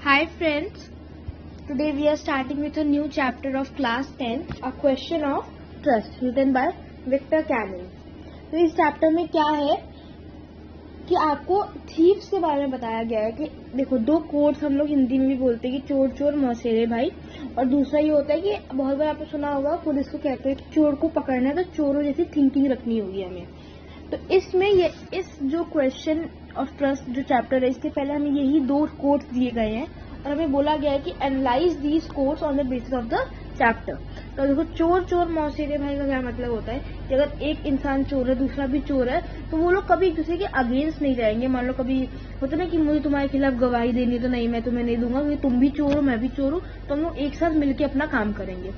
Hi friends, today we are starting with a new chapter of class 10, A Question of Trust, written by Victor Canning. तो इस chapter में क्या है कि आपको थीव्स के बारे में बताया गया है कि देखो दो कोड्स हम लोग हिंदी में भी बोलते हैं कि चोर चोर मौसेरे भाई, और दूसरा ये होता है कि बहुत बार आपने सुना होगा पुलिस को कहते हैं कि चोर को पकड़ना है तो चोरों जैसी थिंकिंग रखनी होगी हमें। तो इसमें ये इस जो क्वेश्चन ऑफ ट्रस्ट जो चैप्टर है इसके पहले हमें यही दो कोट्स दिए गए हैं और हमें बोला गया है कि analyse these quotes on the basis of the chapter. तो देखो चोर चोर मौसेरे भाई का क्या मतलब होता है कि अगर एक इंसान चोर है दूसरा भी चोर है तो वो लोग कभी एक दूसरे के अगेंस्ट नहीं जाएंगे। मान लो कभी होता है ना कि मुझे तुम्हारे खिलाफ गवाही देनी है तो नहीं मैं तुम्हें नहीं दूंगा क्योंकि तुम भी चोर हो मैं भी चोर हूँ, तो हम लोग एक साथ मिलकर अपना काम करेंगे।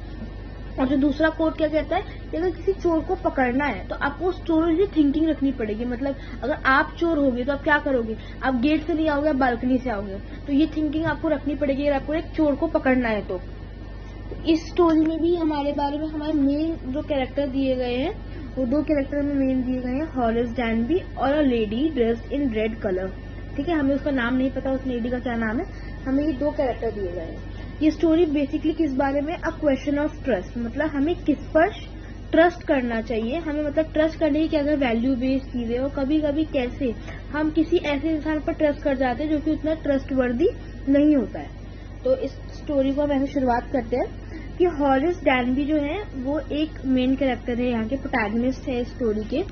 और जो दूसरा कोड क्या कहता है कि अगर किसी चोर को पकड़ना है तो आपको उस चोर की थिंकिंग रखनी पड़ेगी। मतलब अगर आप चोर होगे तो आप क्या करोगे, आप गेट से नहीं आओगे, आप बालकनी से आओगे। तो ये थिंकिंग आपको रखनी पड़ेगी अगर आपको एक चोर को पकड़ना है तो। इस स्टोरी में भी हमारे बारे में हमारे मेन जो कैरेक्टर दिए गए हैं वो दो कैरेक्टर में मेन दिए गए हैं, हॉरिस डैनबी और a lady dressed in red colour. ठीक है, हमें उसका नाम नहीं पता उस लेडी का क्या नाम है, हमें ये दो कैरेक्टर दिए गए हैं। ये स्टोरी बेसिकली किस बारे में, अ क्वेश्चन ऑफ ट्रस्ट, मतलब हमें किस पर ट्रस्ट करना चाहिए, हमें मतलब ट्रस्ट करने की क्या क्या वैल्यू बेस्ड चीजें और कभी कभी कैसे हम किसी ऐसे इंसान पर ट्रस्ट कर जाते हैं जो कि उतना ट्रस्ट वर्दी नहीं होता है। तो इस स्टोरी को हम ऐसे शुरुआत करते हैं कि हॉरिस डैनबी जो है वो एक मेन कैरेक्टर है, यहाँ के प्रोटैगनिस्ट है। स्टोरी के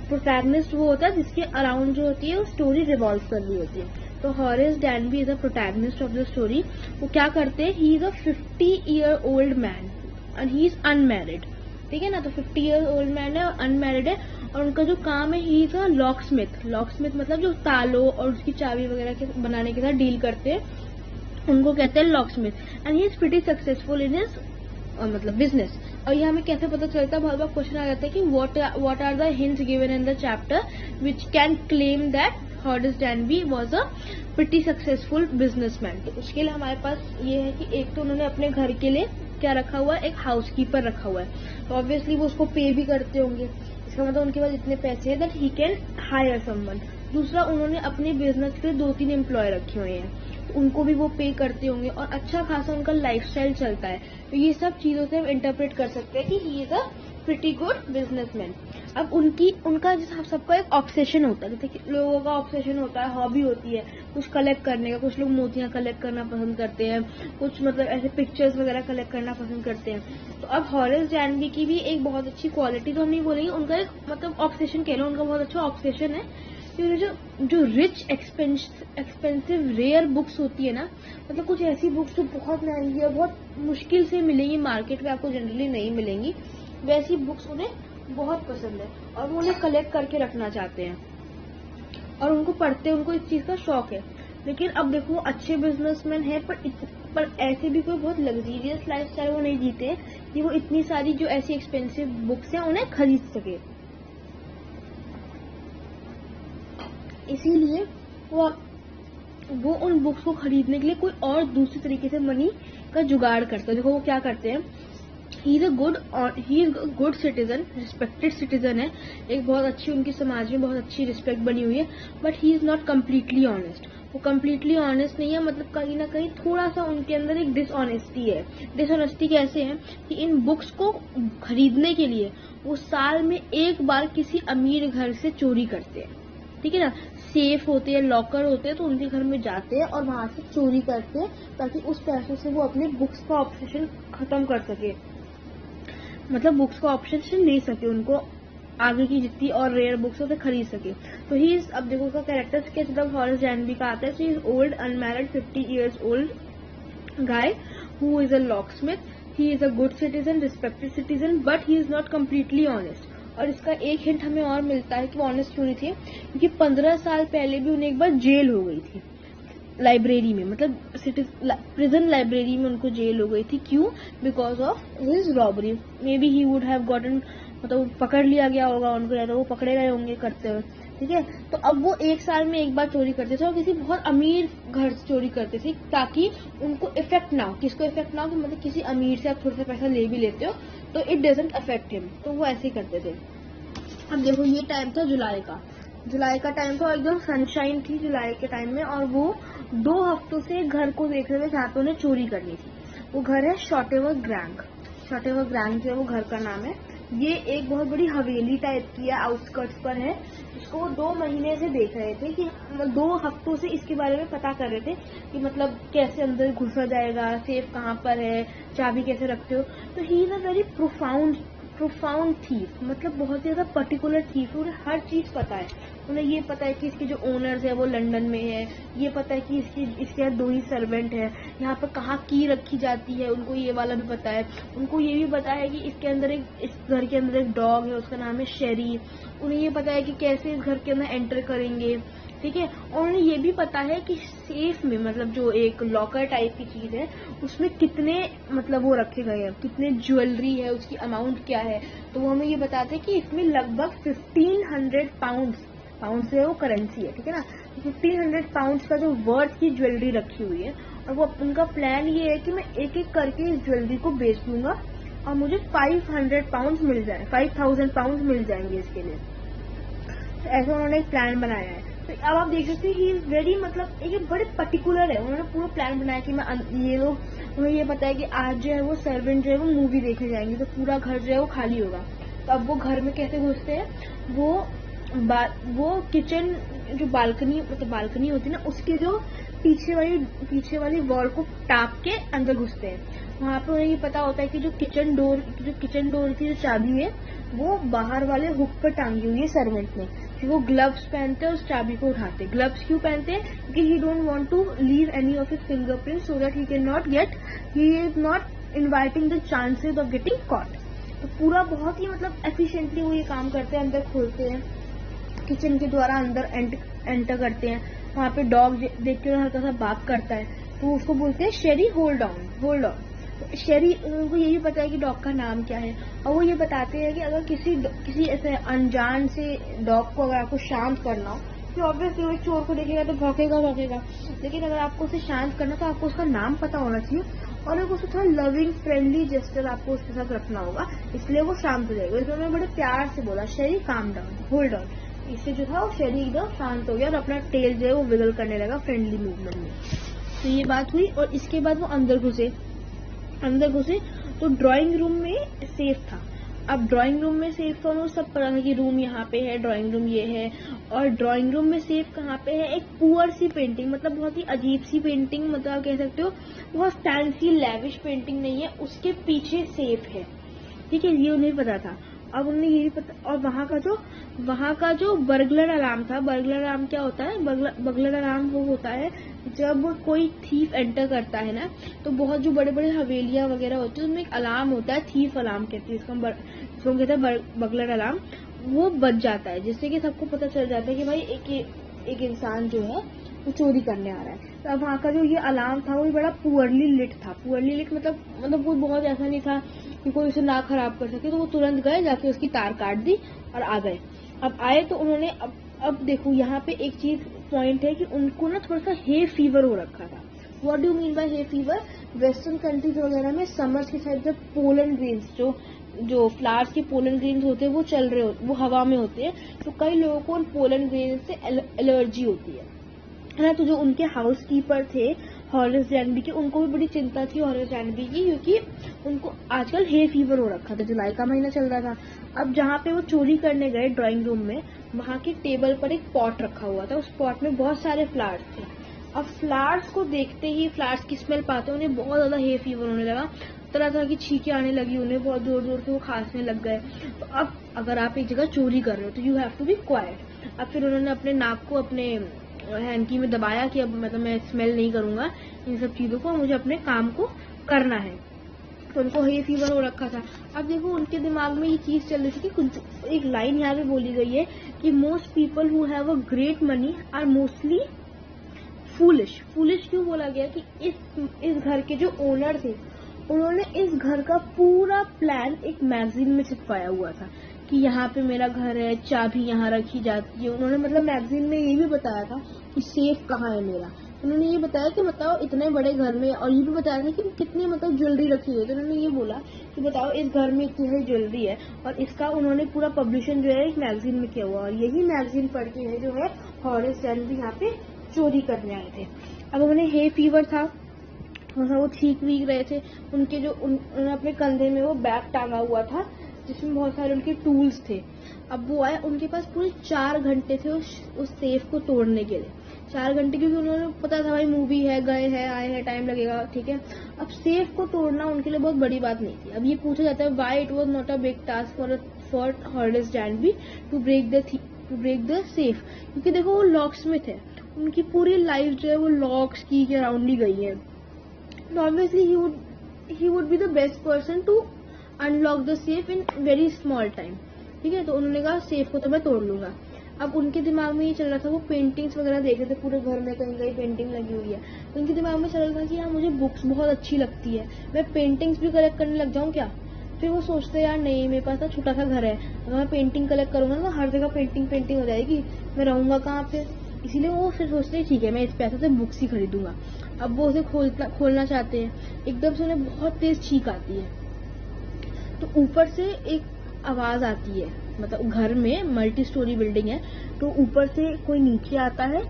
प्रोटैगनिस्ट वो होता है जिसके अराउंड जो होती है वो स्टोरी रिवॉल्व कर रही होती है। तो हॉरिस डैनबी is a protagonist of the story. वो क्या करते हैं, he is a 50-year-old man and he is unmarried. ठीक है ना, तो 50-year-old मैन है और अनमैरिड है और उनका जो काम है he is a locksmith. Locksmith मतलब जो तालों और उसकी चाबी वगैरह के बनाने के साथ डील करते हैं उनको कहते हैं locksmith. And he is pretty successful in his मतलब बिजनेस। और ये हमें कैसे पता चलता है, बहुत बार क्वेश्चन आ जाता है कि what are the hints given in the chapter which can claim that Horace Danby was a pretty successful businessman. तो उसके लिए हमारे पास ये है कि एक तो उन्होंने अपने घर के लिए क्या रखा हुआ है, एक हाउसकीपर रखा हुआ है, तो ऑब्वियसली वो उसको पे भी करते होंगे, इसका मतलब उनके पास इतने पैसे हैं that he can hire someone. दूसरा उन्होंने अपने बिजनेस के लिए 2-3 एम्प्लॉय रखे हुए हैं, उनको भी वो पे करते होंगे और अच्छा खासा उनका लाइफस्टाइल चलता है। तो ये सब चीजों से हम इंटरप्रेट कर सकते हैं कि he is a pretty good businessman. अब उनका जैसा सबका एक ऑब्सेशन होता है, जैसे लोगों का ऑब्सेशन होता है, हॉबी होती है कुछ कलेक्ट करने का। कुछ लोग मोतियां कलेक्ट करना पसंद करते हैं, कुछ मतलब ऐसे पिक्चर्स वगैरह कलेक्ट करना पसंद करते हैं। तो अब हॉरिस डैनबी की भी एक बहुत अच्छी क्वालिटी तो हम नहीं बोलेंगे, उनका एक मतलब ऑब्सेशन कह लो, उनका बहुत अच्छा ऑब्सेशन है कि जो रिच एक्सपेंसिव रेयर बुक्स होती है ना, मतलब कुछ ऐसी बुक्स जो बहुत महंगी और बहुत मुश्किल से मिलेंगी मार्केट में, आपको जनरली नहीं मिलेंगी, वैसी बुक्स उन्हें बहुत पसंद है और वो उन्हें कलेक्ट करके रखना चाहते हैं और उनको पढ़ते उनको इस चीज का शौक है। लेकिन अब देखो अच्छे बिजनेसमैन है पर ऐसे भी कोई बहुत लग्जरियस लाइफस्टाइल वो नहीं जीते कि वो इतनी सारी जो ऐसी एक्सपेंसिव बुक्स हैं उन्हें खरीद सके। इसीलिए वो उन बुक्स को खरीदने के लिए कोई और दूसरी तरीके से मनी का जुगाड़ करते हैं। देखो वो क्या करते हैं, he is a good citizen, respected citizen है, एक बहुत अच्छी उनकी समाज में बहुत अच्छी रिस्पेक्ट बनी हुई है, but he is not completely honest. वो कम्प्लीटली ऑनेस्ट नहीं है, मतलब कहीं ना कहीं थोड़ा सा उनके अंदर एक डिसऑनेस्टी है। डिसऑनेस्टी कैसे है कि इन बुक्स को खरीदने के लिए वो साल में एक बार किसी अमीर घर से चोरी करते हैं। ठीक है ना, सेफ होते हैं, लॉकर होते हैं, तो उनके घर में जाते हैं और वहां से चोरी करते हैं ताकि उस पैसों से वो अपने बुक्स का ऑब्सेशन खत्म कर सके, मतलब बुक्स का ऑब्सेशन ले सके, उनको आगे की जितनी और रेयर बुक्स उसे खरीद सके। तो ही इज, अब देखो उसका कैरेक्टर स्केच मतलब हॉरिस डैनबी का आता है, he is old unmarried 50 years old guy who is a locksmith. He is a good citizen, respected citizen, but he is not completely honest. और इसका एक हिंट हमें और मिलता है कि वो ऑनेस्ट क्यों नहीं थे, क्योंकि 15 साल पहले भी उन्हें एक बार जेल हो गई थी लाइब्रेरी में, मतलब प्रिजन लाइब्रेरी में उनको जेल हो गई थी। क्यों? Because of his robbery. May be he would have gotten, मतलब पकड़ लिया गया होगा उनको, या तो वो पकड़े गए होंगे करते हुए। ठीक है, तो अब वो एक साल में एक बार चोरी करते थे और किसी बहुत अमीर घर से चोरी करते थे ताकि उनको इफेक्ट ना हो। किसको इफेक्ट ना हो कि मतलब किसी अमीर से आप थोड़ा सा पैसा ले भी लेते हो तो इट डजंट अफेक्ट हिम, तो वो ऐसे ही करते थे। अब देखो ये टाइम था जुलाई का, जुलाई का टाइम था, एकदम सनशाइन थी जुलाई के टाइम में, और वो 2 हफ्तों से घर को देख रहे थे जहाँ पे उन्हें चोरी करनी थी। वो घर है शॉटेवर ग्रैंग, शॉटेवर ग्रैंग जो है वो घर का नाम है। ये एक बहुत बड़ी हवेली टाइप की है, आउटस्कर्ट्स पर है। इसको वो 2 महीने से देख रहे थे कि 2 हफ्तों से इसके बारे में पता कर रहे थे कि मतलब कैसे अंदर घुसा जाएगा, सेफ कहाँ पर है, चाबी कैसे रखते हो। तो he is a very profound thief, मतलब बहुत ज्यादा पर्टिकुलर थीफ। उन्हें हर चीज पता है। उन्हें ये पता है कि इसके जो ओनर्स है वो लंदन में है, ये पता है कि इसके यहाँ 2 ही सर्वेंट है, यहाँ पर कहाँ की रखी जाती है उनको ये वाला भी पता है। उनको ये भी पता है कि इसके अंदर इस घर के अंदर एक डॉग है, उसका नाम है शेरी। उन्हें ये पता है कि कैसे इस घर के अंदर एंटर करेंगे, ठीक है। और उन्हें ये भी पता है कि सेफ में, मतलब जो एक लॉकर टाइप की चीज है, उसमें कितने मतलब वो रखे गए हैं, कितने ज्वेलरी है, उसकी अमाउंट क्या है। तो वो हमें ये बताते हैं कि इसमें लगभग 1500 पाउंड से वो करेंसी है, ठीक है ना। 1500 पाउंड्स का जो वर्थ की ज्वेलरी रखी हुई है, और वो उनका प्लान ये है कि मैं एक एक करके इस ज्वेलरी को बेच दूंगा और मुझे 500 पाउंड मिल जाए, 5000 पाउंड मिल जाएंगे इसके लिए। तो ऐसा उन्होंने एक प्लान बनाया है। तो अब आप देख सकते हैं ही इज वेरी, मतलब ये बड़े पर्टिकुलर है। उन्होंने पूरा प्लान बनाया कि मैं ये लोग, उन्हें ये पता है कि आज जो है वो सर्वेंट जो है वो मूवी देखने जाएंगे, तो पूरा घर जो है वो खाली होगा। तो अब वो घर में कैसे घुसते हैं, वो किचन जो बालकनी, मतलब बालकनी होती है ना, उसके जो पीछे वाली वॉल को टाप के अंदर घुसते हैं। वहां पे उन्हें ये पता होता है कि जो किचन डोर की जो चाबी है वो बाहर वाले हुक पर टांगी हुई है सर्वेंट ने। फिर वो ग्लव्स पहनते हैं, उस चाबी को उठाते हैं। ग्लव्स क्यों पहनते हैं? क्योंकि he don't want to leave any of his fingerprint so that he is not inviting the chances of getting caught. तो पूरा बहुत ही मतलब एफिशिएंटली वो ये काम करते हैं। अंदर खोलते हैं, किचन के द्वारा अंदर एंटर करते हैं। वहां पे डॉग देख के हल्का सा बात करता है, तो उसको बोलते हैं शेरी होल्ड ऑन। शेरी, उनको यही पता है कि डॉग का नाम क्या है, और वो ये बताते हैं कि अगर किसी ऐसे अनजान से डॉग को अगर आपको शांत करना हो, तो ऑब्वियसली वो एक चोर को देखेगा तो भौंकेगा, लेकिन अगर आपको उसे शांत करना तो आपको उसका नाम पता होना चाहिए, और एक उसको थोड़ा लविंग फ्रेंडली जेस्चर आपको उसके साथ रखना होगा, इसलिए वो शांत हो जाएगा। इसलिए उन्होंने बड़े प्यार से बोला शेरी काम डाउन, होल्ड ऑन। इससे जो था वो शेरी एकदम शांत हो गया और अपना टेल जो है वो विगल करने लगा फ्रेंडली मूवमेंट में। तो ये बात हुई, और इसके बाद वो अंदर घुसे तो ड्राइंग रूम में सेफ था। अब ड्राइंग रूम में सेफ था, उन्हें सब पता था कि रूम यहाँ पे है, ड्राइंग रूम ये है। और ड्राइंग रूम में सेफ कहाँ पे है? एक पुअर सी पेंटिंग, मतलब बहुत ही अजीब सी पेंटिंग, मतलब आप कह सकते हो बहुत फैंसी लैविश पेंटिंग नहीं है, उसके पीछे सेफ है, ठीक है। ये उन्हें पता था। अब उन्हें ये भी पता, और वहाँ का जो बर्गलर अलार्म था, बर्गलर अलार्म क्या होता है? बर्गलर अलार्म वो होता है जब कोई थीफ एंटर करता है ना, तो बहुत जो बड़े बड़े हवेलियां वगैरह होती है उनमें एक अलार्म होता है, थीफ अलार्म कहते हैं इसको कहते हैं बर्गलर अलार्म। वो बज जाता है, जिससे कि सबको पता चल जाता है कि भाई एक इंसान जो है वो चोरी करने आ रहा है। तो अब वहाँ का जो ये अलार्म था वो बड़ा पुअरली लिट था। पुअरली लिट मतलब कोई बहुत ऐसा नहीं था कि कोई उसे ना खराब कर सके। तो वो तुरंत गए, जाके उसकी तार काट दी और आ गए। अब आए तो उन्होंने अब देखो यहाँ पे एक चीज पॉइंट है कि उनको ना थोड़ा सा हे फीवर हो रखा था। What do mean by hay fever? Western countries वगैरह में समर्स के साथ जब पोलन ग्रेन्स जो फ्लावर्स के पोलन ग्रेन्स होते हैं वो चल रहे होते, वो हवा में होते हैं, तो कई लोगों को उन पोलन ग्रेन्स से एलर्जी होती है ना। तो जो उनके हाउस कीपर थे हॉरेस डैनबी के, उनको भी बड़ी चिंता थी हॉरेस डैनबी की, क्योंकि उनको आजकल हे फीवर हो रखा था, जुलाई का महीना चल रहा था। अब जहाँ पे वो चोरी करने गए ड्राइंग रूम में, वहाँ की टेबल पर एक पॉट रखा हुआ था। उस पॉट में बहुत सारे फ्लावर्स थे। अब फ्लावर्स को देखते ही, फ्लावर्स की स्मेल पाते उन्हें बहुत ज्यादा हे फीवर होने लगा, तरह तरह की छींकें आने लगी उन्हें, बहुत जोर जोर से वो खांसने लग गए। तो अब अगर आप एक जगह चोरी कर रहे हो तो you have to be quiet. अब फिर उन्होंने अपने नाक को अपने हैंकी में दबाया कि अब मतलब मैं स्मेल नहीं करूंगा इन सब चीजों को, मुझे अपने काम को करना है। तो उनको हे फीवर हो रखा था। अब देखो उनके दिमाग में ये चीज चल रही थी कि कुछ एक लाइन यहाँ पे बोली गई है कि most people who have a great money are mostly foolish. Foolish क्यों बोला गया? कि इस घर के जो ओनर थे उन्होंने इस घर का पूरा प्लान एक मैगजीन में चिपकाया हुआ था कि यहाँ पे मेरा घर है, चाबी यहाँ रखी जाती है। उन्होंने मतलब मैगजीन में ये भी बताया था कि सेफ कहाँ है मेरा। उन्होंने ये बताया कि बताओ इतने बड़े घर में, और ये भी बताया था कि कितनी मतलब ज्वेलरी रखी हुई है। तो उन्होंने ये बोला कि बताओ इस घर में इतनी सारी ज्वेलरी है, और इसका उन्होंने पूरा पब्लिशन जो है एक मैगजीन में किया हुआ, और यही मैगजीन पढ़ के है जो है हॉरेस डैन भी यहाँ पे चोरी करने आए थे। अब उन्हें हे फीवर था, वो ठीक वीक रहे थे। उनके जो उन्होंने अपने कंधे में वो बैग टांगा हुआ था जिसमें बहुत सारे उनके टूल्स थे। अब वो आए, उनके पास पूरे 4 घंटे थे उस सेफ को तोड़ने के लिए। 4 घंटे, क्योंकि उन्होंने पता था भाई मूवी है, गए हैं आए हैं, टाइम लगेगा, ठीक है। अब सेफ को तोड़ना उनके लिए बहुत बड़ी बात नहीं थी। अब ये पूछा जाता है why it was not a big task for Horace Danby to break the safe, क्योंकि देखो वो लॉकस्मिथ है, उनकी पूरी लाइफ जो है वो लॉक्स की के अराउंड ही गई है। Obviously he would be the best person to unlock the safe in very small time, ठीक है। तो उन्होंने कहा सेफ को तो मैं तोड़ लूंगा। अब उनके दिमाग में ये चल रहा था, वो पेंटिंग्स वगैरह देख रहे थे, पूरे घर में कहीं कहीं पेंटिंग लगी हुई है। तो उनके दिमाग में चल रहा था कि यार मुझे बुक्स बहुत अच्छी लगती है, मैं पेंटिंग्स भी कलेक्ट करने लग जाऊं क्या। फिर वो सोचते यार नहीं, मेरे पास ना छोटा सा घर है, अगर मैं पेंटिंग कलेक्ट करूंगा ना हर जगह पेंटिंग हो जाएगी, मैं रहूंगा कहाँ पे। इसीलिए वो फिर सोचते हैं ठीक है मैं इस पैसे से बुक्स ही खरीदूंगा। अब वो उसे खोलना चाहते हैं, एकदम से उन्हें बहुत तेज छींक आती है। तो ऊपर से एक आवाज आती है, मतलब घर में मल्टी स्टोरी बिल्डिंग है, तो ऊपर से कोई नीचे आता है।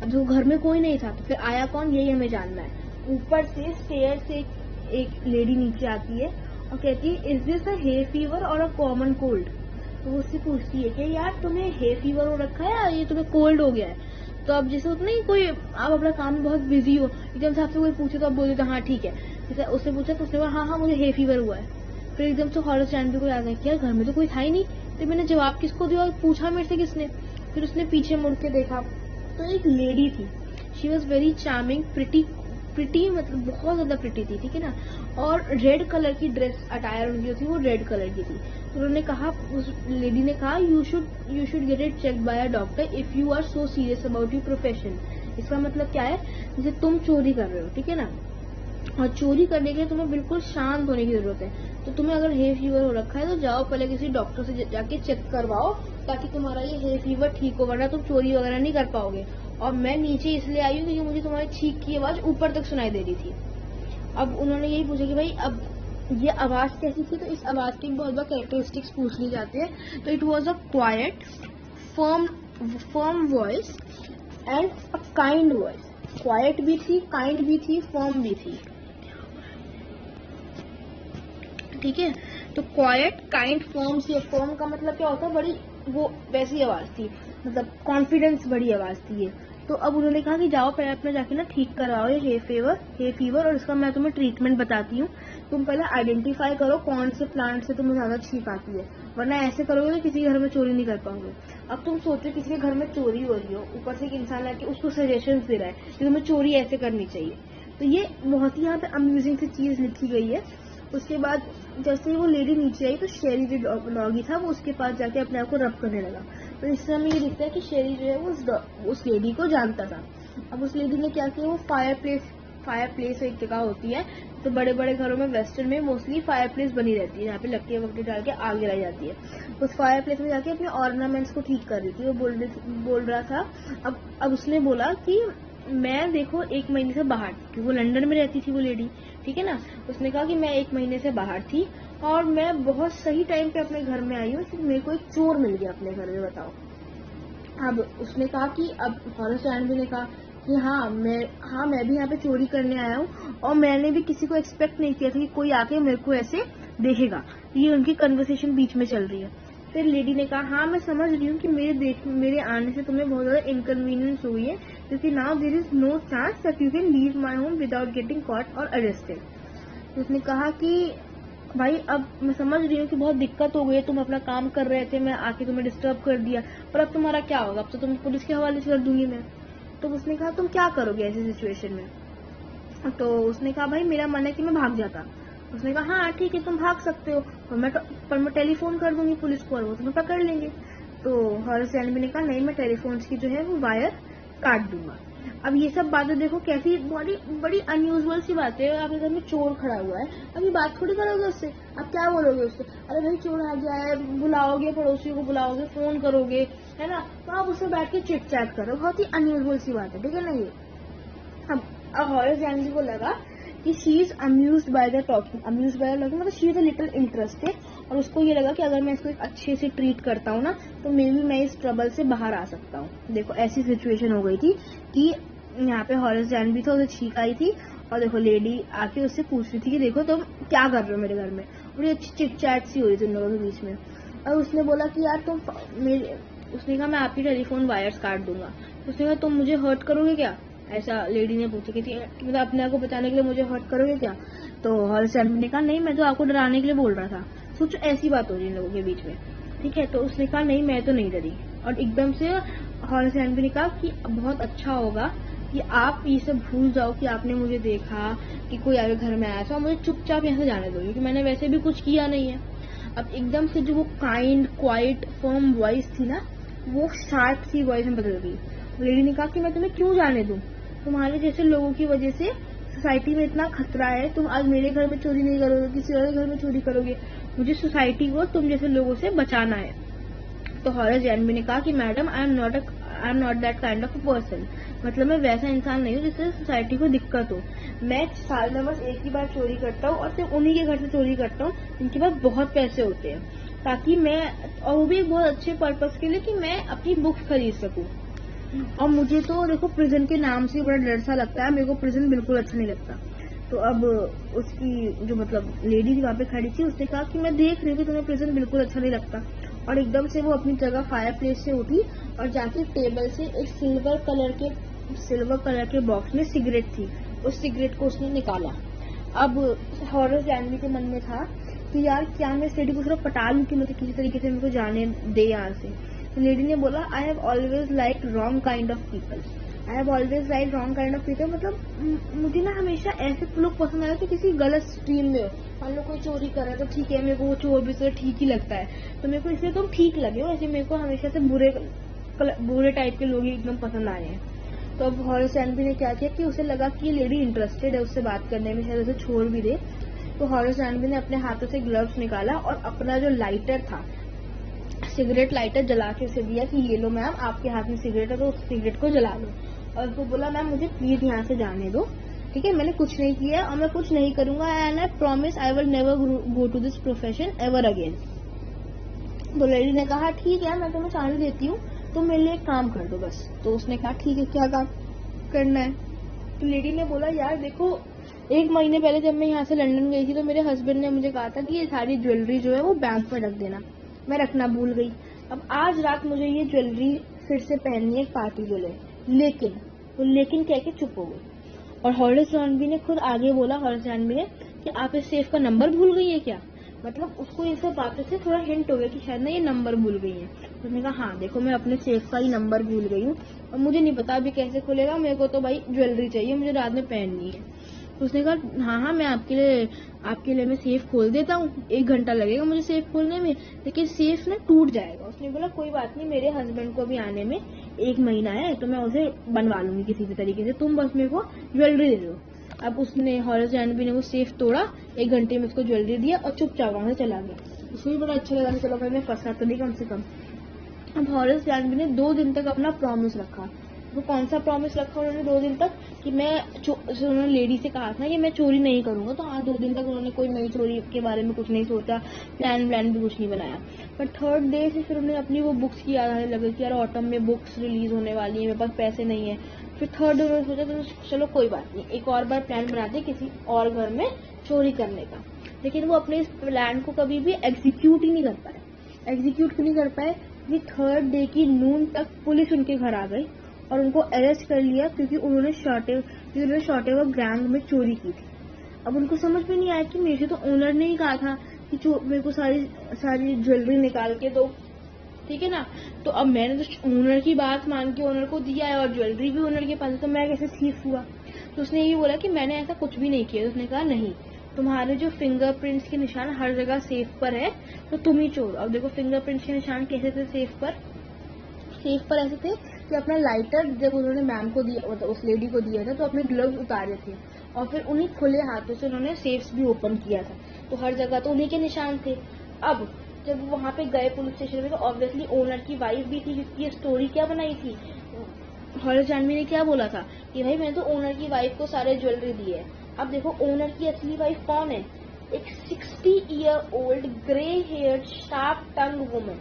अब जो घर में कोई नहीं था तो फिर आया कौन, यही हमें जानना है। ऊपर से स्टेयर से एक लेडी नीचे आती है और कहती है is this a hay fever और अ कॉमन कोल्ड। तो वो उससे पूछती है कि यार तुम्हें हे फीवर हो रखा है या ये तुम्हें कोल्ड हो गया है। तो अब जैसे उतना ही कोई, आप अपना काम में बहुत बिजी हो, एकदम से आपसे कोई पूछे तो आप बोल देते हाँ ठीक है। जैसे उससे पूछा तो उसने बोला हाँ मुझे हे फीवर हुआ है। फिर एकदम से हॉरेस डैनबी को याद है कि यार घर में तो कोई था ही नहीं, तो मैंने जवाब किसको दिया और पूछा मेरे से किसने। फिर उसने पीछे मुड़ के देखा तो एक लेडी थी। She was very charming, pretty मतलब बहुत ज्यादा प्रिटी थी, ठीक है ना। और रेड कलर की ड्रेस अटायर उनकी जो थी वो रेड कलर की थी। तो उन्होंने कहा, उस लेडी ने कहा you should get it check by a doctor if you are so serious about your profession. इसका मतलब क्या है, जैसे तुम चोरी कर रहे हो, ठीक है ना, और चोरी करने के लिए तुम्हें बिल्कुल शांत होने की जरूरत है। तो तुम्हें अगर हे फीवर हो रखा है तो जाओ पहले किसी डॉक्टर से जाके चेक करवाओ, ताकि तुम्हारा ये हे फीवर ठीक हो, वरना तुम चोरी वगैरह नहीं कर पाओगे। और मैं नीचे इसलिए आई हूँ क्योंकि मुझे तुम्हारी छींक की आवाज ऊपर तक सुनाई दे रही थी। अब उन्होंने यही पूछा कि भाई अब ये आवाज कैसी थी, तो इस आवाज की बहुत बार कैरेक्टरिस्टिक्स पूछ ली जाती है। तो it was a quite firm voice and a kind voice. Quite भी थी, काइंड भी थी, फर्म भी थी, ठीक है। तो क्वाइट, काइंड, फर्म से फर्म का मतलब क्या होता है, बड़ी वो वैसी आवाज थी, मतलब कॉन्फिडेंस भरी आवाज थी ये। तो अब उन्होंने कहा कि जाओ पहले अपना जाके ना ठीक करवाओ ये हे फीवर, और इसका मैं तुम्हें ट्रीटमेंट बताती हूँ। तुम पहले आइडेंटिफाई करो कौन से प्लांट से तुम्हें ज्यादा छींक आती है, वरना ऐसे करोगे तो किसी घर में चोरी नहीं कर पाओगे। अब तुम सोचो किसी के घर में चोरी हो रही हो, ऊपर से एक इंसान आके उसको सजेशन दे रहा है कि तुम्हें चोरी ऐसे करनी चाहिए। तो ये बहुत ही यहाँ पे अम्यूजिंग सी चीज लिखी गई है। उसके बाद जैसे ही वो लेडी नीचे आई तो शेरी जो डॉगी था वो उसके पास जाके अपने आप को रब करने लगा। तो इस समय ये दिखता है कि शेरी जो है वो उस लेडी को जानता था। अब उस लेडी ने क्या किया, वो फायर प्लेस एक जगह होती है, तो बड़े बड़े घरों में वेस्टर्न में मोस्टली फायर प्लेस बनी रहती है, जहाँ पे लकड़ियाँ वकड़ी डाल के आग जलाई जाती है। उस फायर प्लेस में जाके अपने ऑर्नामेंट्स को ठीक कर रही थी। वो बोल रहा था, अब उसने बोला कि मैं देखो 1 महीने से बाहर, क्योंकि वो लंदन में रहती थी वो लेडी, ठीक है ना। उसने कहा कि मैं 1 महीने से बाहर थी और मैं बहुत सही टाइम पे अपने घर में आई हूँ, कि मेरे को एक चोर मिल गया अपने घर में, बताओ। अब उसने कहा कि अब हॉरेस डैनबी ने कहा कि हाँ मैं भी यहाँ पे चोरी करने आया हूँ, और मैंने भी किसी को एक्सपेक्ट नहीं किया था कि कोई आके मेरे को ऐसे देखेगा। ये उनकी कन्वर्सेशन बीच में चल रही है। फिर लेडी ने कहा हाँ मैं समझ रही हूँ कि मेरे आने से तुम्हें बहुत ज्यादा इनकन्वीनियंस हुई है, क्योंकि now there is no chance that you can leave my home without getting caught और अरेस्टेड। उसने कहा कि भाई अब मैं समझ रही हूँ कि बहुत दिक्कत हो गई है, तुम अपना काम कर रहे थे, मैं आके तुम्हें डिस्टर्ब कर दिया, पर अब तुम्हारा क्या होगा, अब तो तुम पुलिस के हवाले कर दूंगी मैं। तो उसने कहा तुम क्या करोगे ऐसी सिचुएशन में। तो उसने कहा भाई मेरा मन है कि मैं भाग जाता। उसने कहा हाँ ठीक है तुम भाग सकते हो, पर मैं टेलीफोन कर दूंगी पुलिस को और वो तुम्हें पकड़ लेंगे। तो हॉरेस डैनबी ने कहा नहीं मैं टेलीफोन की जो है वो वायर काट दूंगा। अब ये सब बातें देखो कैसी बड़ी अनयूजुअल सी बातें है। आपके घर में चोर खड़ा हुआ है, अभी बात थोड़ी करोगे उससे, आप क्या बोलोगे उससे, अरे भाई चोर आ गया है, बुलाओगे पड़ोसियों को, बुलाओगे, फोन करोगे, है ना। तो आप उससे बैठ के चिट चैट करो, बहुत ही अनयूजुअल सी बात है, ठीक है ना ये। अब हॉरेस जानवी को लगा कि she is amused by the talking, मतलब she is a little interested, और उसको ये लगा कि अगर मैं इसको एक अच्छे से ट्रीट करता हूँ ना तो मे बी मैं इस ट्रबल से बाहर आ सकता हूँ। देखो ऐसी सिचुएशन हो गई थी कि यहाँ पे हॉरेस जानवी था, उसे छींक आई थी और देखो लेडी आके उससे पूछ रही थी कि देखो तुम क्या कर रहे हो मेरे घर में, बड़ी अच्छी चिट चैट सी हो रही थी उन लोगों के बीच में। और उसने बोला कि यार तुम मेरे, उसने कहा मैं आपकी टेलीफोन वायर्स काट दूंगा। उसने कहा तुम मुझे हर्ट करोगे क्या, ऐसा लेडी ने पूछा कि मतलब अपने आप को बचाने के लिए मुझे हर्ट करोगे क्या। तो हॉरेस जानवी ने कहा नहीं, मैं तो आपको डराने के लिए बोल रहा था। सोचो ऐसी बात हो रही है इन लोगों के बीच में, ठीक है। तो उसने कहा नहीं मैं तो नहीं डरी, और एकदम से हॉरेस जानवी ने कहा कि बहुत अच्छा होगा कि आप ये सब भूल जाओ कि आपने मुझे देखा, कि कोई आगे घर में आया था, और मुझे चुपचाप यहाँ से जाने दो क्योंकि मैंने वैसे भी कुछ किया नहीं है। अब एकदम से जो वो काइंड क्वाइट फर्म वॉइस थी ना, वो शार्प सी वॉइस में बदल गई। लेडी ने कहा कि मैं तुम्हें क्यों जाने दूं, तुम्हारे जैसे लोगों की वजह से सोसाइटी में इतना खतरा है, तुम आज मेरे घर में चोरी नहीं करोगे, किसी और घर में चोरी करोगे, मुझे सोसाइटी को तुम जैसे लोगों से बचाना है। तो हॉरेस जानवी ने कहा कि madam I am not that kind of a person, मतलब मैं वैसा इंसान नहीं हूँ जिससे सोसाइटी को दिक्कत हो। मैं साल में बस एक ही बार चोरी करता हूँ, और सिर्फ उन्हीं के घर से चोरी करता हूँ जिनके पास बहुत पैसे होते हैं, ताकि मैं, और वो भी एक बहुत अच्छे पर्पस के लिए कि मैं अपनी बुक्स खरीद सकूँ। और मुझे तो देखो प्रिजन के नाम से बड़ा डर सा लगता है, मेरे को प्रिजन बिल्कुल अच्छा नहीं लगता। तो अब उसकी जो मतलब लेडी थी वहाँ पे खड़ी थी, उसने कहा कि मैं देख रही हूँ कि तुम्हें प्रिजन बिल्कुल अच्छा नहीं लगता। और एकदम से वो अपनी जगह फायर प्लेस से उठी और जाके टेबल से एक सिल्वर कलर के बॉक्स में सिगरेट थी, उस सिगरेट को उसने निकाला। अब हॉरेस जानवी के मन में था कि यार क्या मैं इस लेडी को सिर्फ पटा लूं कि मुझे किसी तरीके से मेरे को जाने दे यहाँ से। तो लेडी ने बोला I have always like wrong kind of people, मतलब मुझे ना हमेशा ऐसे लोग पसंद आए थे किसी गलत स्ट्रीम में हो। मान लो कोई चोरी कर रहा है तो ठीक है, मेरे को वो चोर भी ठीक ही लगता है, तो मेरे को इसलिए तुम ठीक लगे हो, ऐसे मेरे को हमेशा से बुरे टाइप के लोग ही एकदम पसंद आए हैं। तो अब हॉरेस जानवी ने क्या किया कि उसे लगा कि ये लेडी इंटरेस्टेड है उससे बात करने में, शायद उसे छोड़ भी दे। तो हॉरेस जानवी ने अपने हाथों से ग्लव्स निकाला और अपना जो लाइटर था, सिगरेट लाइटर, जला के उसे दिया कि ये लो मैम, आपके हाथ में सिगरेट है तो उस सिगरेट को जला लो। और उसको बोला मैम मुझे प्लीज यहाँ से जाने दो, ठीक है, मैंने कुछ नहीं किया और मैं कुछ नहीं करूंगा, and I promise I will never go to this profession ever again. तो लेडी ने कहा ठीक है मैं तुम्हें जाने देती हूँ, तुम मेरे लिए एक काम कर दो बस। तो उसने कहा ठीक है क्या काम करना है। तो लेडी ने बोला यार देखो 1 महीने पहले जब मैं यहाँ से लंदन गई थी तो मेरे हस्बैंड ने मुझे कहा था कि ये सारी ज्वेलरी जो है वो बैंक में रख देना, मैं रखना भूल गई। अब आज रात मुझे ये ज्वेलरी फिर से पहननी है पार्टी के लिए, लेकिन कह के चुप हो गई। और हॉरेस जानवी ने खुद आगे बोला, हॉरेस जानवी ने, कि आप इस सेफ का नंबर भूल गई है क्या। मतलब उसको इन सब बातों से थोड़ा हिंट हो गया कि शायद ना ये नंबर भूल गई है। तो उसने कहा हाँ देखो मैं अपने सेफ का ही नंबर भूल गई हूँ और मुझे नहीं पता अभी कैसे खुलेगा, मेरे को तो भाई ज्वेलरी चाहिए, मुझे रात में पहननी है। तो उसने कहा हाँ मैं आपके लिए मैं सेफ खोल देता हूँ, 1 घंटा लगेगा मुझे सेफ खोलने में, लेकिन सेफ ना टूट जाएगा। उसने बोला कोई बात नहीं, मेरे हस्बैंड को भी आने में 1 महीना है तो मैं उसे बनवा लूंगी किसी भी तरीके से, तुम बस मेरे को ज्वेलरी दे दो। अब उसने हॉरेस जानवी ने वो सेफ तोड़ा, 1 घंटे में उसको ज्वेलरी दिया और चुपचाप वहां से चला गया। उसको भी बड़ा अच्छा लगा कि चलो मैं फंसा तो नहीं कम से कम। अब हॉरेस जानवी ने 2 दिन तक अपना प्रॉमिस रखा। तो कौन सा प्रॉमिस रखा उन्होंने 2 दिन तक, कि मैं उन्होंने लेडी से कहा था कि मैं चोरी नहीं करूंगा, तो हाँ 2 दिन तक उन्होंने कोई नई चोरी के बारे में कुछ नहीं सोचा, प्लान भी कुछ नहीं बनाया। पर 3rd डे से फिर उन्हें अपनी वो बुक्स की याद आने लगी कि यार ऑटम में बुक्स रिलीज होने वाली है, मेरे पास पैसे नहीं है। फिर 3rd डे उन्होंने सोचा तो चलो कोई बात नहीं, एक और बार प्लान बनाते किसी और घर में चोरी करने का। लेकिन वो अपने इस प्लान को कभी भी एग्जीक्यूट ही नहीं कर पाए। एग्जीक्यूट क्यों नहीं कर पाए कि 3rd डे की नून तक पुलिस उनके घर आ गई और उनको अरेस्ट कर लिया क्योंकि उन्होंने शॉर्टेवर ग्राउंड में चोरी की थी। अब उनको समझ में नहीं आया कि मेरे तो ओनर ने ही कहा था कि मेरे को सारी ज्वेलरी निकाल के दो, ठीक है ना। तो अब मैंने तो ओनर की बात मान के ओनर को दिया है और ज्वेलरी भी ओनर के पास है, तो मैं कैसे थीफ हुआ। तो उसने ये बोला कि मैंने ऐसा कुछ भी नहीं किया। तो उसने कहा नहीं, तुम्हारे जो फिंगरप्रिंट्स के निशान हर जगह सेफ पर है तो तुम ही चोर। अब देखो फिंगरप्रिंट्स के निशान कैसे थे सेफ पर ऐसे थे कि अपना लाइटर जब उन्होंने मैम को दिया, मतलब उस लेडी को दिया था, तो अपने ग्लव्स उतारे थे और फिर उन्हीं खुले हाथों से उन्होंने सेफ्स भी ओपन किया था, तो हर जगह तो उन्हीं के निशान थे। अब जब वहां पे गए पुलिस स्टेशन में तो ऑब्वियसली ओनर की वाइफ भी थी, क्योंकि ये स्टोरी क्या बनाई थी, हॉरेस जानवी ने क्या बोला था कि भाई मैंने तो ओनर की वाइफ को सारे ज्वेलरी दिए है। अब देखो ओनर की असली वाइफ कौन है, एक 60-year-old ग्रे हेयर शार्प टंग वुमन,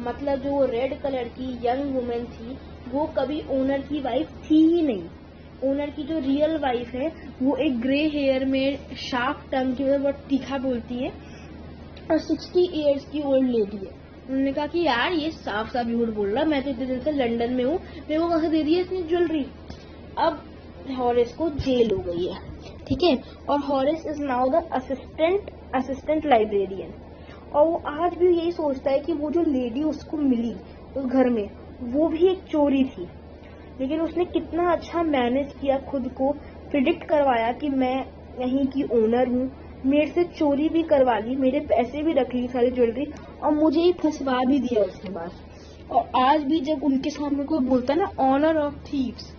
मतलब जो रेड कलर की यंग वुमन थी वो कभी ओनर की वाइफ थी ही नहीं। ओनर की जो रियल वाइफ है वो एक ग्रे हेयर में शार्प टंग की बहुत तीखा बोलती है और 60 ईयर्स की ओल्ड लेडी है। उन्होंने कहा कि यार ये साफ साफ झूठ बोल रहा, मैं तो इतने दिन से लंदन में हूँ, मेरे को कहाँ दे दी है इसने ज्वेलरी। अब हॉरेस को जेल हो गई है, ठीक है, और Horace is now the assistant librarian. और वो आज भी यही सोचता है कि वो जो लेडी उसको मिली उस घर में वो भी एक चोरी थी, लेकिन उसने कितना अच्छा मैनेज किया, खुद को प्रिडिक्ट करवाया कि मैं यहीं की ओनर हूँ, मेरे से चोरी भी करवा ली, मेरे पैसे भी रख ली सारी ज्वेलरी, और मुझे ही फंसवा भी दिया उसके पास। और आज भी जब उनके सामने कोई बोलता है ना ऑनर ऑफ थीव्स,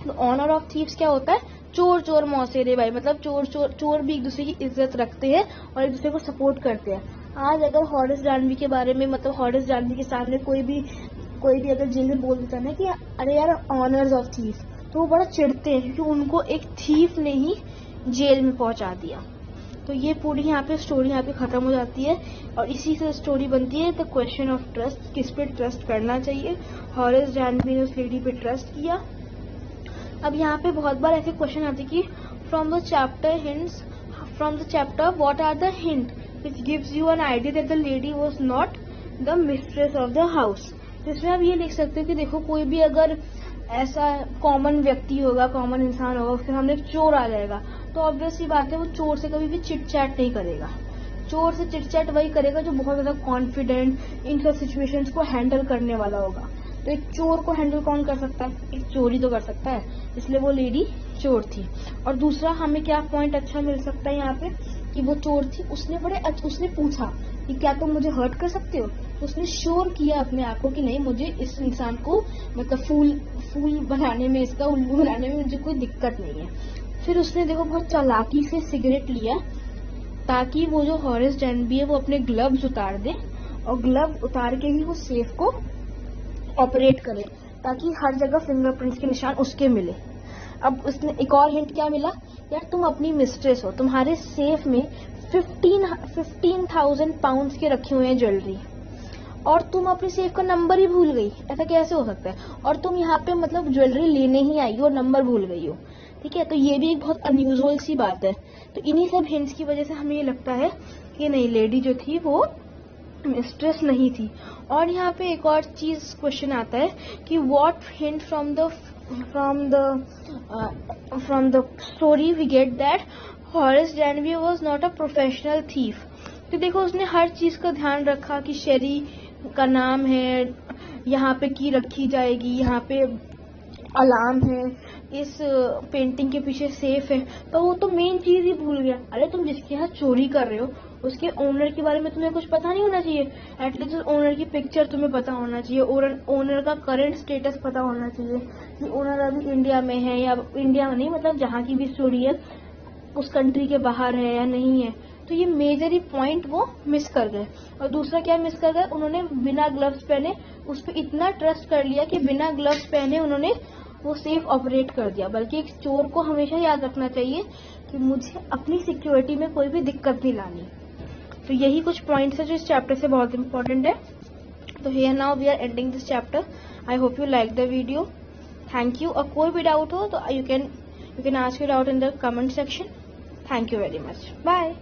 तो ऑनर ऑफ थीव्स क्या होता है, चोर चोर मौसेरे भाई, मतलब चोर भी एक दूसरे की इज्जत रखते हैं और एक दूसरे को सपोर्ट करते हैं। आज अगर हॉरेस जानवी के बारे में, मतलब हॉरेस जानवी के सामने कोई भी अगर जेल में बोल देता है कि अरे यार ऑनर्स ऑफ थीफ, तो वो बड़ा चिढ़ते हैं क्योंकि उनको एक थीफ ने ही जेल में पहुंचा दिया। तो ये पूरी यहाँ पे स्टोरी यहाँ पे खत्म हो जाती है और इसी से स्टोरी बनती है द क्वेश्चन ऑफ ट्रस्ट, किस पे ट्रस्ट करना चाहिए। हॉरेस जानवी ने उस लेडी पे ट्रस्ट किया। अब यहाँ पे बहुत बार ऐसे क्वेश्चन आते कि from the chapter what are the hint which gives you an idea that the lady was not the mistress of the house. जिसमें आप ये लिख सकते हो कि देखो कोई भी अगर ऐसा कॉमन व्यक्ति होगा, कॉमन इंसान होगा, उसके सामने एक चोर आ जाएगा तो ऑब्वियसली बात है वो चोर से कभी भी चिट चैट नहीं करेगा। चोर से चिट चैट वही करेगा जो बहुत ज्यादा कॉन्फिडेंट इन सब सिचुएशंस को हैंडल करने वाला होगा। तो एक चोर को हैंडल कौन कर सकता है, एक चोर ही तो कर सकता है, इसलिए वो लेडी चोर थी। और दूसरा हमें क्या पॉइंट अच्छा मिल सकता है यहाँ पे कि वो चोर थी, उसने पूछा कि क्या तुम मुझे हर्ट कर सकते हो, तो उसने श्योर किया अपने आप को कि नहीं, मुझे इस इंसान को मतलब फूल बनाने में, इसका उल्लू बनाने में मुझे कोई दिक्कत नहीं है। फिर उसने देखो बहुत चालाकी से सिगरेट लिया ताकि वो जो हॉरेस जानवी है वो अपने ग्लव्स उतार दे और ग्लव उतार के ही वो सेफ को ऑपरेट करे ताकि हर जगह फिंगरप्रिंट्स के निशान उसके मिले। अब उसने एक और हिंट क्या मिला, यार तुम अपनी मिस्ट्रेस हो, तुम्हारे सेफ में 15,000 पाउंड्स के रखे हुए हैं ज्वेलरी और तुम अपने सेफ का नंबर ही भूल गई, ऐसा कैसे हो सकता है, और तुम यहाँ पे मतलब ज्वेलरी लेने ही आई हो और नंबर भूल गई हो, ठीक है। तो ये भी एक बहुत अनयूजुअल सी बात है। तो इन्हीं सब हिंट्स की वजह से हमें ये लगता है कि नहीं, लेडी जो थी वो मिस्ट्रेस नहीं थी। और यहाँ पे एक और चीज क्वेश्चन आता है कि what hint from the story we get that Horace जानवी was not a professional thief. तो देखो उसने हर चीज का ध्यान रखा कि शेरी का नाम है, यहाँ पे की रखी जाएगी, यहाँ पे अलार्म है, इस पेंटिंग के पीछे सेफ है, तो वो तो मेन चीज ही भूल गया। अरे तुम जिसके यहाँ चोरी कर रहे हो उसके ओनर के बारे में तुम्हें कुछ पता नहीं होना चाहिए, एटलीस्ट ओनर की पिक्चर तुम्हें पता होना चाहिए, ओनर का करंट स्टेटस पता होना चाहिए कि ओनर अभी इंडिया में है या इंडिया में नहीं, मतलब जहाँ की भी स्टोरी है उस कंट्री के बाहर है या नहीं है। तो ये मेजर ही पॉइंट वो मिस कर गए। और दूसरा क्या मिस कर गए, उन्होंने बिना ग्लव्स पहने उस पर इतना ट्रस्ट कर लिया कि बिना ग्लव्स पहने उन्होंने वो सेफ ऑपरेट कर दिया। बल्कि एक चोर को हमेशा याद रखना चाहिए कि मुझे अपनी सिक्योरिटी में कोई भी दिक्कत नहीं लानी। तो यही कुछ पॉइंट्स है जो इस चैप्टर से बहुत इंपॉर्टेंट है। तो here now we are ending this chapter. I hope you like the video. Thank you. और कोई भी डाउट हो तो you can ask your doubt in the comment section. Thank you very much. Bye.